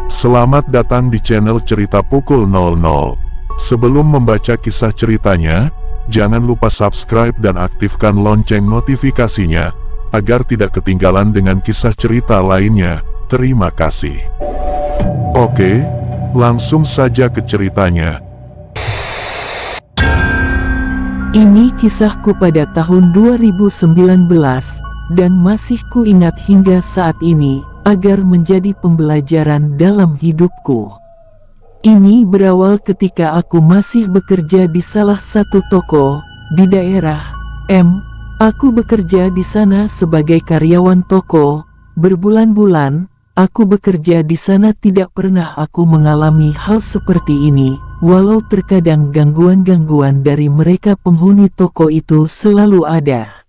Selamat datang di channel Cerita Pukul 00. Sebelum membaca kisah ceritanya, jangan lupa subscribe dan aktifkan lonceng notifikasinya, agar tidak ketinggalan dengan kisah cerita lainnya. Terima kasih. Oke, langsung saja ke ceritanya. Ini kisahku pada tahun 2019, dan masih kuingat hingga saat ini, agar menjadi pembelajaran dalam hidupku. Ini berawal ketika aku masih bekerja di salah satu toko, di daerah M. Aku bekerja di sana sebagai karyawan toko. Berbulan-bulan, aku bekerja di sana, tidak pernah aku mengalami hal seperti ini. Walau terkadang gangguan-gangguan dari mereka penghuni toko itu selalu ada.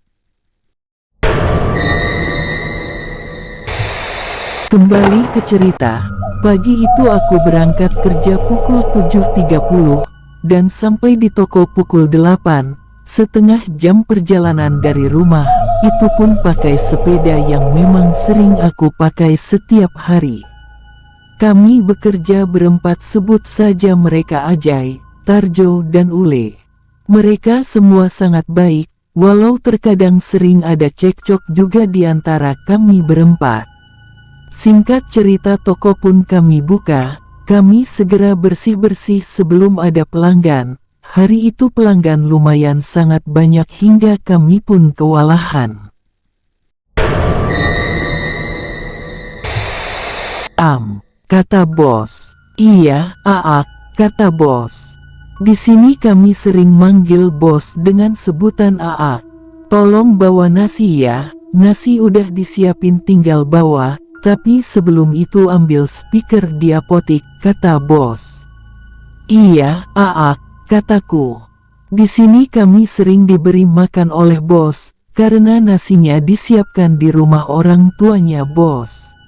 Kembali ke cerita, pagi itu aku berangkat kerja pukul 7.30, dan sampai di toko pukul 8, setengah jam perjalanan dari rumah, itu pun pakai sepeda yang memang sering aku pakai setiap hari. Kami bekerja berempat, sebut saja mereka Ajay, Tarjo dan Ule. Mereka semua sangat baik, walau terkadang sering ada cekcok juga di antara kami berempat. Singkat cerita, toko pun kami buka. Kami segera bersih-bersih sebelum ada pelanggan. Hari itu pelanggan lumayan sangat banyak hingga kami pun kewalahan. Kata bos. Iya, Aak, kata bos. Di sini kami sering manggil bos dengan sebutan Aak. Tolong bawa nasi ya, nasi udah disiapin tinggal bawa, tapi sebelum itu ambil speaker di apotik, kata bos. Iya, Aak, kataku. Di sini kami sering diberi makan oleh bos, karena nasinya disiapkan di rumah orang tuanya bos.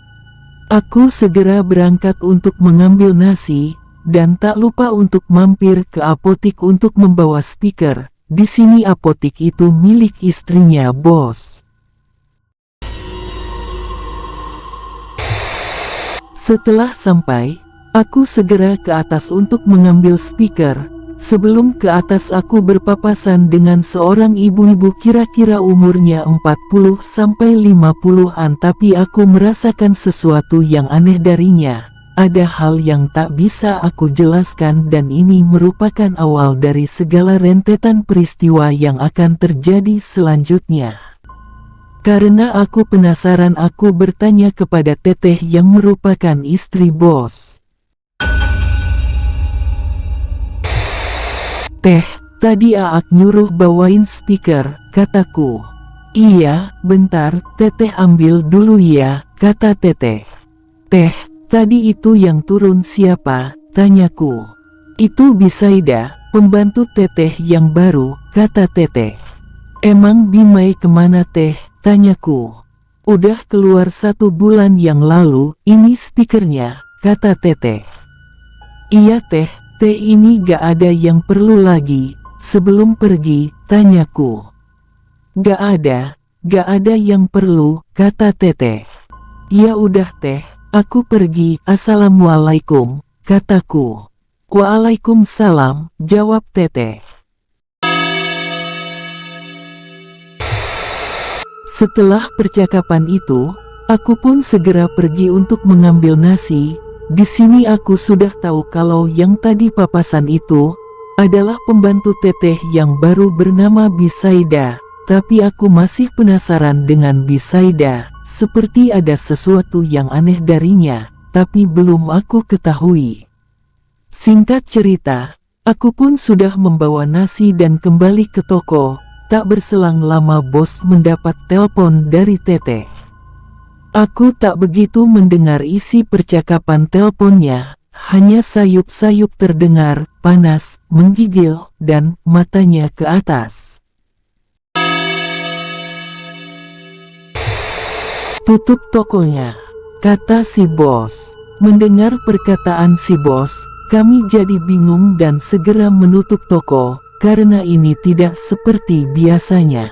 Aku segera berangkat untuk mengambil nasi, dan tak lupa untuk mampir ke apotik untuk membawa speaker. Di sini apotik itu milik istrinya bos. Setelah sampai, aku segera ke atas untuk mengambil speaker. Sebelum ke atas aku berpapasan dengan seorang ibu-ibu kira-kira umurnya 40-50-an, tapi aku merasakan sesuatu yang aneh darinya. Ada hal yang tak bisa aku jelaskan, dan ini merupakan awal dari segala rentetan peristiwa yang akan terjadi selanjutnya. Karena aku penasaran, aku bertanya kepada teteh yang merupakan istri bos. Teh, tadi Aak nyuruh bawain speaker, kataku. Iya, bentar, teteh ambil dulu ya, kata teteh. Teh, tadi itu yang turun siapa, tanyaku. Itu Bisaida, pembantu teteh yang baru, kata teteh. Emang Bimai kemana teh, tanyaku. Udah keluar 1 bulan yang lalu, ini speakernya, kata teteh. Iya teh, teh ini gak ada yang perlu lagi, sebelum pergi, tanyaku. Gak ada yang perlu, kata teteh. Ya udah teh, aku pergi, assalamualaikum, kataku. Waalaikumsalam, jawab teteh. Setelah percakapan itu, aku pun segera pergi untuk mengambil nasi. Di sini aku sudah tahu kalau yang tadi papasan itu adalah pembantu teteh yang baru bernama Bisaida. Tapi aku masih penasaran dengan Bisaida, seperti ada sesuatu yang aneh darinya, tapi belum aku ketahui. Singkat cerita, aku pun sudah membawa nasi dan kembali ke toko. Tak berselang lama bos mendapat telepon dari teteh. Aku tak begitu mendengar isi percakapan teleponnya, hanya sayup-sayup terdengar, panas, menggigil, dan matanya ke atas. Tutup tokonya, kata si bos. Mendengar perkataan si bos, kami jadi bingung dan segera menutup toko, karena ini tidak seperti biasanya.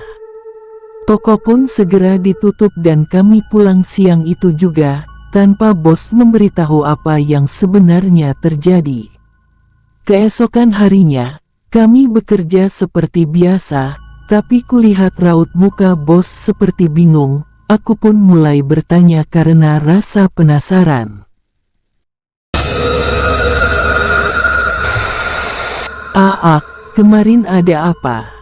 Toko pun segera ditutup dan kami pulang siang itu juga. tanpa bos memberitahu apa yang sebenarnya terjadi. Keesokan harinya, kami bekerja seperti biasa, tapi kulihat raut muka bos seperti bingung. Aku pun mulai bertanya karena rasa penasaran. "Aak, kemarin ada apa?"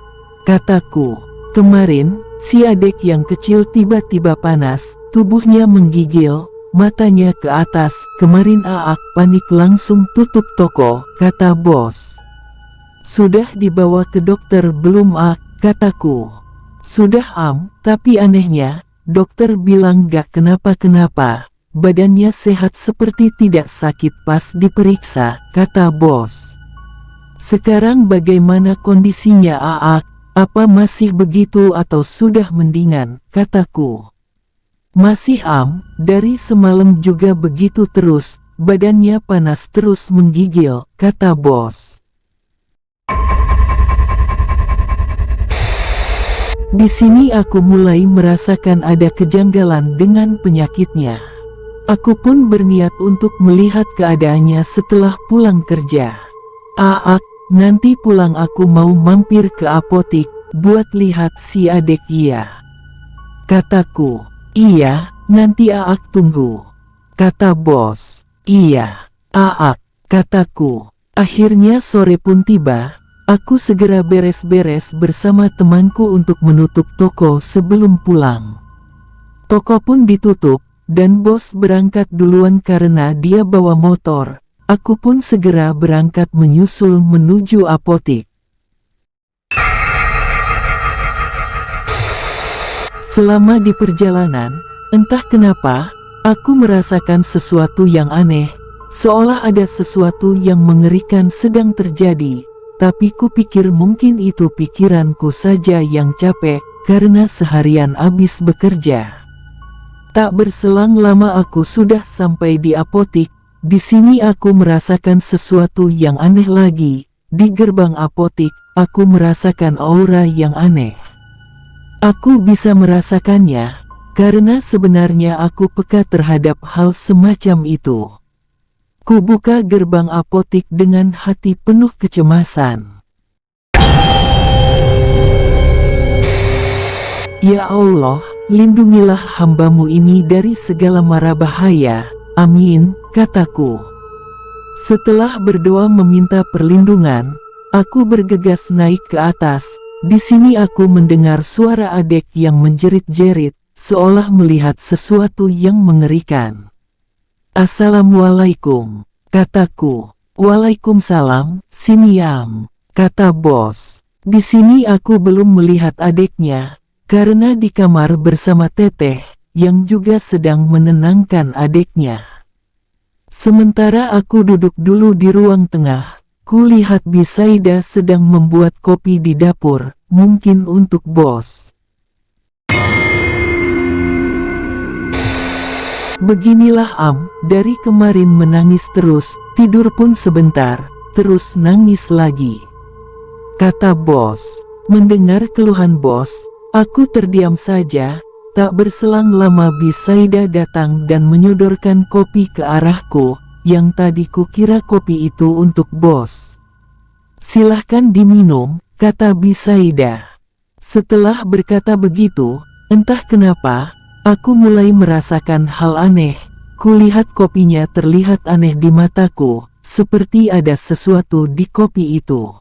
kataku. Kemarin, si adik yang kecil tiba-tiba panas, tubuhnya menggigil, matanya ke atas. Kemarin Aak panik langsung tutup toko, kata bos. "Sudah dibawa ke dokter belum Aak?" kataku. "Sudah tapi anehnya, dokter bilang gak kenapa-kenapa, badannya sehat seperti tidak sakit pas diperiksa," kata bos. "Sekarang bagaimana kondisinya Aak? Apa masih begitu atau sudah mendingan?" kataku. "Masih dari semalam juga begitu terus, badannya panas terus menggigil," kata bos. Di sini aku mulai merasakan ada kejanggalan dengan penyakitnya. Aku pun berniat untuk melihat keadaannya setelah pulang kerja. "Aak, nanti pulang aku mau mampir ke apotik, buat lihat si adek ya," kataku. "Iya, nanti Aak tunggu," kata bos. "Iya, Aak," kataku. Akhirnya sore pun tiba, aku segera beres-beres bersama temanku untuk menutup toko sebelum pulang. Toko pun ditutup, dan bos berangkat duluan karena dia bawa motor. Aku pun segera berangkat menyusul menuju apotik. Selama di perjalanan, entah kenapa, aku merasakan sesuatu yang aneh, seolah ada sesuatu yang mengerikan sedang terjadi, tapi kupikir mungkin itu pikiranku saja yang capek, karena seharian habis bekerja. Tak berselang lama aku sudah sampai di apotik. Di sini aku merasakan sesuatu yang aneh lagi. Di gerbang apotik, aku merasakan aura yang aneh. Aku bisa merasakannya, karena sebenarnya aku peka terhadap hal semacam itu. Ku buka gerbang apotik dengan hati penuh kecemasan. "Ya Allah, lindungilah hamba-Mu ini dari segala mara bahaya. Amin," kataku. Setelah berdoa meminta perlindungan, aku bergegas naik ke atas. Di sini aku mendengar suara adek yang menjerit-jerit, seolah melihat sesuatu yang mengerikan. "Assalamualaikum," kataku. "Waalaikumsalam, sini kata bos. Di sini aku belum melihat adeknya, karena di kamar bersama Teteh, yang juga sedang menenangkan adeknya. Sementara aku duduk dulu di ruang tengah, kulihat Bisaida sedang membuat kopi di dapur, mungkin untuk bos. Beginilah dari kemarin menangis terus, tidur pun sebentar, terus nangis lagi," kata bos. Mendengar keluhan bos, aku terdiam saja. Tak berselang lama Bisaida datang dan menyodorkan kopi ke arahku, yang tadi kukira kopi itu untuk bos. "Silahkan diminum," kata Bisaida. Setelah berkata begitu, entah kenapa, aku mulai merasakan hal aneh. Kulihat kopinya terlihat aneh di mataku, seperti ada sesuatu di kopi itu.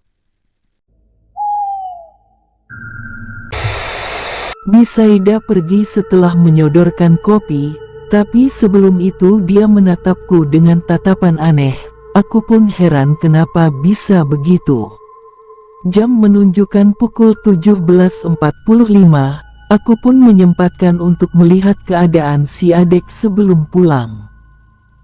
Bisaida pergi setelah menyodorkan kopi, tapi sebelum itu dia menatapku dengan tatapan aneh. Aku pun heran kenapa bisa begitu. Jam menunjukkan pukul 17.45, aku pun menyempatkan untuk melihat keadaan si adek sebelum pulang.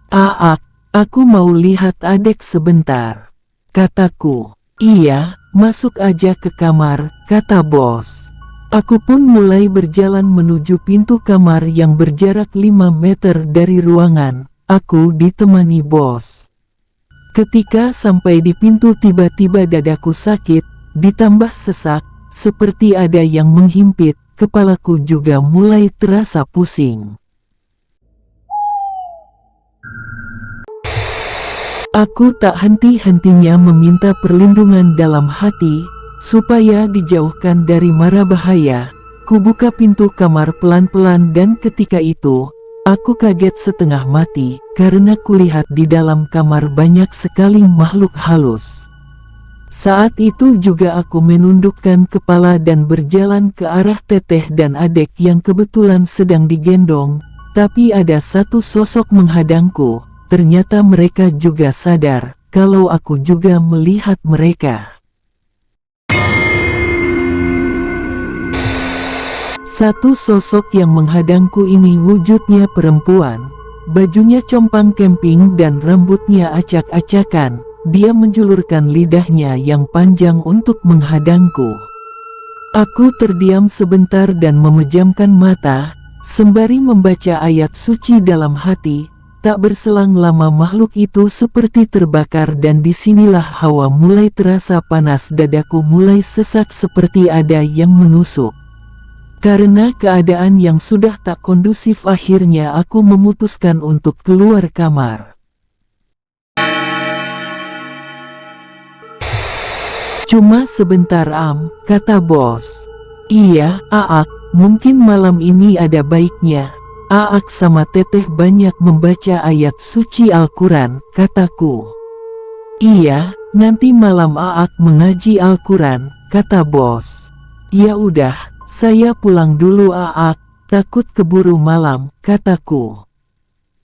"Aak, aku mau lihat adek sebentar," kataku. "Iya, masuk aja ke kamar," kata bos. Aku pun mulai berjalan menuju pintu kamar yang berjarak 5 meter dari ruangan. Aku ditemani bos. Ketika sampai di pintu tiba-tiba dadaku sakit, ditambah sesak, seperti ada yang menghimpit, kepalaku juga mulai terasa pusing. Aku tak henti-hentinya meminta perlindungan dalam hati, supaya dijauhkan dari mara bahaya. Kubuka pintu kamar pelan-pelan dan ketika itu, aku kaget setengah mati, karena kulihat di dalam kamar banyak sekali makhluk halus. Saat itu juga aku menundukkan kepala dan berjalan ke arah teteh dan adek yang kebetulan sedang digendong, tapi ada satu sosok menghadangku. Ternyata mereka juga sadar kalau aku juga melihat mereka. Satu sosok yang menghadangku ini wujudnya perempuan, bajunya compang camping dan rambutnya acak-acakan. Dia menjulurkan lidahnya yang panjang untuk menghadangku. Aku terdiam sebentar dan memejamkan mata, sembari membaca ayat suci dalam hati. Tak berselang lama makhluk itu seperti terbakar dan disinilah hawa mulai terasa panas, dadaku mulai sesak seperti ada yang menusuk. Karena keadaan yang sudah tak kondusif, akhirnya aku memutuskan untuk keluar kamar. Cuma sebentar kata bos. Iya, Aak, mungkin malam ini ada baiknya Aak sama teteh banyak membaca ayat suci Al-Quran, kataku. Iya, nanti malam Aak mengaji Al-Quran, kata bos. Ya udah, saya pulang dulu Aak, takut keburu malam, kataku.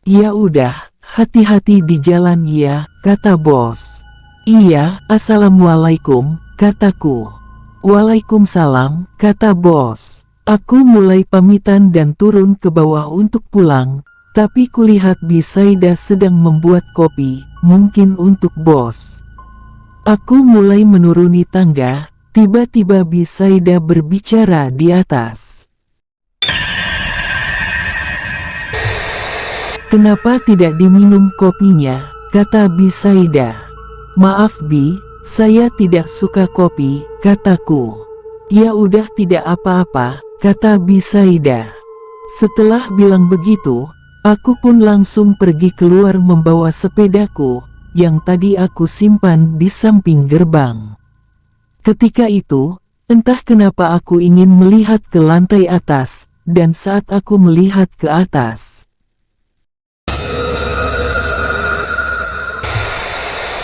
Ya udah, hati-hati di jalan ya, kata bos. Iya, assalamualaikum, kataku. Waalaikumsalam, kata bos. Aku mulai pamitan dan turun ke bawah untuk pulang, tapi kulihat Bisaida sedang membuat kopi, mungkin untuk bos. Aku mulai menuruni tangga, tiba-tiba Bisaida berbicara di atas. Kenapa tidak diminum kopinya, kata Bisaida. Maaf Bi, saya tidak suka kopi, kataku. Ya udah tidak apa-apa, kata Bisaida. Setelah bilang begitu, aku pun langsung pergi keluar membawa sepedaku, yang tadi aku simpan di samping gerbang. Ketika itu, entah kenapa aku ingin melihat ke lantai atas, dan saat aku melihat ke atas,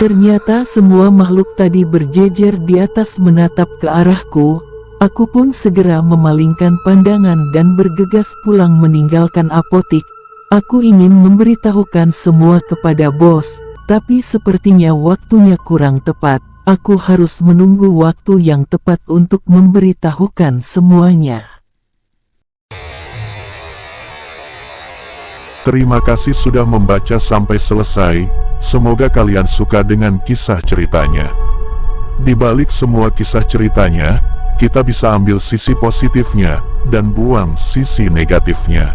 ternyata semua makhluk tadi berjejer di atas menatap ke arahku. Aku pun segera memalingkan pandangan dan bergegas pulang meninggalkan apotik. Aku ingin memberitahukan semua kepada bos, tapi sepertinya waktunya kurang tepat. Aku harus menunggu waktu yang tepat untuk memberitahukan semuanya. Terima kasih sudah membaca sampai selesai. Semoga kalian suka dengan kisah ceritanya. Di balik semua kisah ceritanya, kita bisa ambil sisi positifnya dan buang sisi negatifnya.